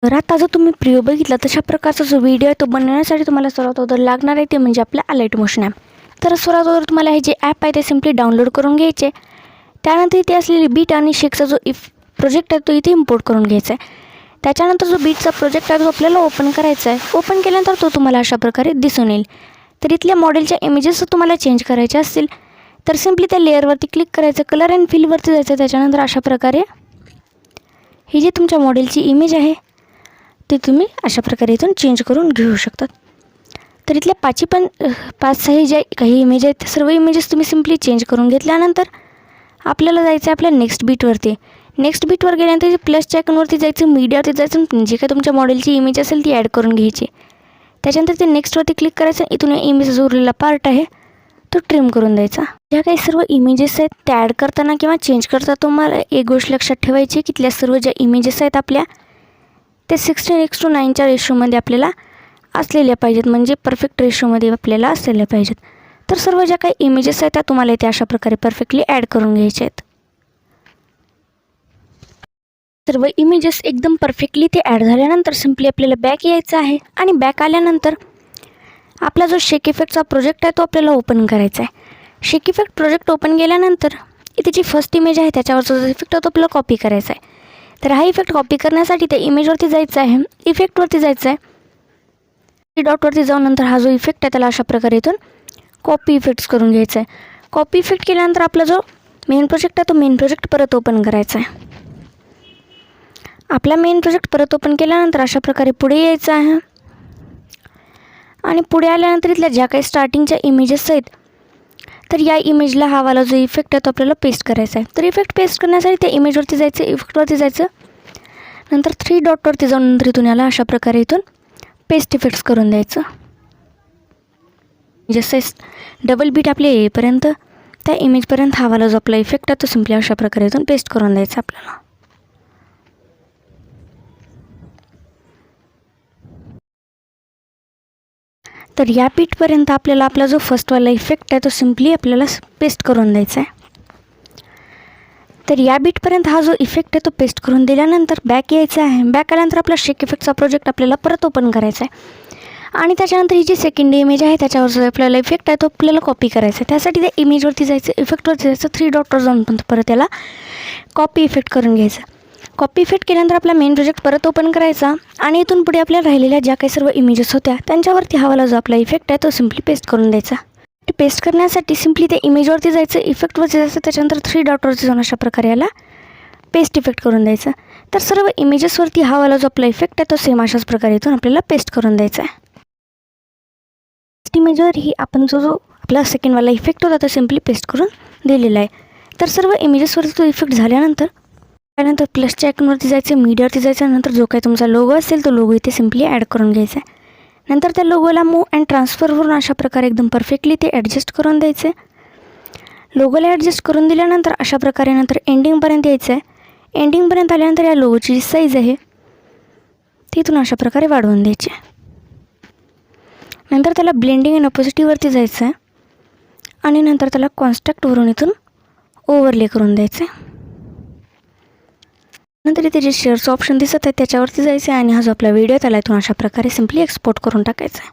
तर आता जो तुम्ही प्रिव्ह्यू बघितला तशा प्रकारचा जो व्हिडिओ आहे तो बनवण्यासाठी तुम्हाला सर्वात अगोदर लागणार आहे ते म्हणजे आपल्या अलाइट मोशन ॲप. तर सर्वात अगोदर तुम्हाला हे जे ॲप आहे ते सिम्पली डाउनलोड करून घ्यायचे. त्यानंतर इथे असलेली बीट आणि शेकचा जो प्रोजेक्ट आहे तो इथे इम्पोर्ट करून घ्यायचा आहे. त्याच्यानंतर जो बीटचा प्रोजेक्ट आहे तो आपल्याला ओपन करायचा आहे. ओपन केल्यानंतर तो तुम्हाला अशा प्रकारे दिसून येईल. तर इथल्या मॉडेलच्या इमेजेस तुम्हाला चेंज करायचे असतील तर सिम्पली त्या लेअरवरती क्लिक करायचं, कलर अँड फिलवरती जायचं. त्याच्यानंतर अशा प्रकारे ही जी तुमच्या मॉडेलची इमेज आहे ते तुम्ही अशा प्रकारे इथून चेंज करून घेऊ शकतात. तर इथल्या 5-6 ज्या काही इमेज आहेत त्या सर्व इमेजेस तुम्ही सिम्पली चेंज करून घेतल्यानंतर आपल्याला जायचं आहे आपल्या नेक्स्ट बीटवरती. नेक्स्ट बीटवर गेल्यानंतर प्लसच्या आयकॉनवरती जायचं, मीडियावरती जायचं, जे काय तुमच्या मॉडेलची इमेज असेल ती ॲड करून घ्यायची. त्याच्यानंतर ते नेक्स्टवरती क्लिक करायचं. इथून इमेजचा उरलेला पार्ट आहे तो ट्रिम करून द्यायचा. ज्या काही सर्व इमेजेस आहेत त्या ॲड करताना किंवा चेंज करता तुम्हाला एक गोष्ट लक्षात ठेवायची की तिथल्या सर्व ज्या इमेजेस आहेत आपल्या ते 16:9च्या रेशोमध्ये आपल्याला असलेल्या पाहिजेत, म्हणजे परफेक्ट रेशोमध्ये आपल्याला असलेल्या पाहिजेत. तर सर्व ज्या काही इमेजेस आहेत त्या तुम्हाला इथे अशा प्रकारे परफेक्टली ॲड करून घ्यायचे आहेत. सर्व इमेजेस एकदम परफेक्टली ते ॲड झाल्यानंतर सिम्पली आपल्याला बॅक यायचं आहे आणि बॅक आल्यानंतर आपला जो शेक इफेक्टचा प्रोजेक्ट आहे तो आपल्याला ओपन करायचा आहे. शेक इफेक्ट प्रोजेक्ट ओपन केल्यानंतर इथे जी फर्स्ट इमेज आहे त्याच्यावरचा जो इफेक्ट आहे तो आपल्याला कॉपी करायचा आहे. तर हा इफेक्ट कॉपी करण्यासाठी त्या इमेजवरती जायचं आहे, इफेक्टवरती जायचं आहे, डॉटवरती जाऊन नंतर हा जो इफेक्ट आहे त्याला अशा प्रकारे इथून कॉपी इफेक्ट्स करून घ्यायचा आहे. कॉपी इफेक्ट केल्यानंतर आपला जो मेन प्रोजेक्ट आहे तो मेन प्रोजेक्ट परत ओपन करायचा आहे. आपला मेन प्रोजेक्ट परत ओपन केल्यानंतर अशा प्रकारे पुढे यायचं आहे आणि पुढे आल्यानंतर इथल्या ज्या काही स्टार्टिंगच्या इमेजेस आहेत तर या इमेजला हा वाला जो इफेक्ट आहे तो आपल्याला पेस्ट करायचा आहे. तर इफेक्ट पेस्ट करण्यासाठी त्या इमेजवरती जायचं, इफेक्टवरती जायचं, नंतर 3 डॉटवरती जाऊन नंतर इथून याला अशा प्रकारे इथून पेस्ट इफेक्ट्स करून द्यायचं. जसं डबल बीट आपल्या येईपर्यंत त्या इमेजपर्यंत हा वाला जो आपला इफेक्ट आहे तो सिम्पली अशा प्रकारे इथून पेस्ट करून द्यायचा आपल्याला. तर या बीटपर्यंत आपल्याला आपला जो फर्स्टवाला इफेक्ट आहे तो सिम्पली आपल्याला पेस्ट करून द्यायचा आहे. तर या बीटपर्यंत हा जो इफेक्ट आहे तो पेस्ट करून दिल्यानंतर बॅक यायचा आहे. बॅक आल्यानंतर आपला शेक इफेक्टचा प्रोजेक्ट आपल्याला परत ओपन करायचा आहे आणि त्याच्यानंतर ही जी सेकंड इमेज आहे त्याच्यावर जो आपल्याला इफेक्ट आहे तो आपल्याला कॉपी करायचा आहे. त्यासाठी त्या इमेजवरती जायचं, इफेक्टवरती जायचं, 3 डॉटवर जाऊन पण परत त्याला कॉपी इफेक्ट करून घ्यायचं. कॉपी इफेक्ट केल्यानंतर आपला मेन प्रोजेक्ट परत ओपन करायचा आणि इथून पुढे आपल्याला राहिलेल्या ज्या काही सर्व इमेजेस होत्या त्यांच्यावरती हा वाला जो आपला इफेक्ट आहे तो सिम्पली पेस्ट करून द्यायचा. पेस्ट करण्यासाठी सिम्पली त्या इमेजवरती जायचं, इफेक्टवरती जायचं, त्याच्यानंतर 3 डॉटवरती जाऊन अशा प्रकारे याला पेस्ट इफेक्ट करून द्यायचं. तर सर्व इमेजेसवरती हा वाला जो आपला इफेक्ट आहे तो सेम अशाच प्रकारे इथून आपल्याला पेस्ट करून द्यायचा आहे. इमेजवर ही आपण जो आपला सेकंडवाला इफेक्ट होता तो सिम्पली पेस्ट करून दिलेला आहे. तर सर्व इमेजेसवरती तो इफेक्ट झाल्यानंतर प्लसच्या आयकॉनवरती जायचं, मीडियावरती जायचं, नंतर जो काही तुमचा लोगो असेल तो लोगो इथे सिम्पली ॲड करून घ्यायचा आहे. नंतर त्या लोगोला मूव अँड ट्रान्सफरवरून अशा प्रकारे एकदम परफेक्टली ते ॲडजस्ट करून द्यायचे. लोगोला ॲडजस्ट करून दिल्यानंतर अशा प्रकारे नंतर एंडिंगपर्यंत यायचं आहे. एंडिंगपर्यंत आल्यानंतर या लोगोची जी साईज आहे तिथून अशा प्रकारे वाढवून द्यायची. नंतर त्याला ब्लेंडिंग अँड ऑपोजिटिव्हवरती जायचं आहे आणि नंतर त्याला कॉन्स्ट्रक्टवरून इथून ओव्हरले करून द्यायचं आहे. नंतर इथे जे शेअरचं ऑप्शन दिसत आहे त्याच्यावरती जायचं आहे आणि हा जो आपला व्हिडिओ त्याला इथून अशा प्रकारे सिम्पली एक्सपोर्ट करून टाकायचा आहे.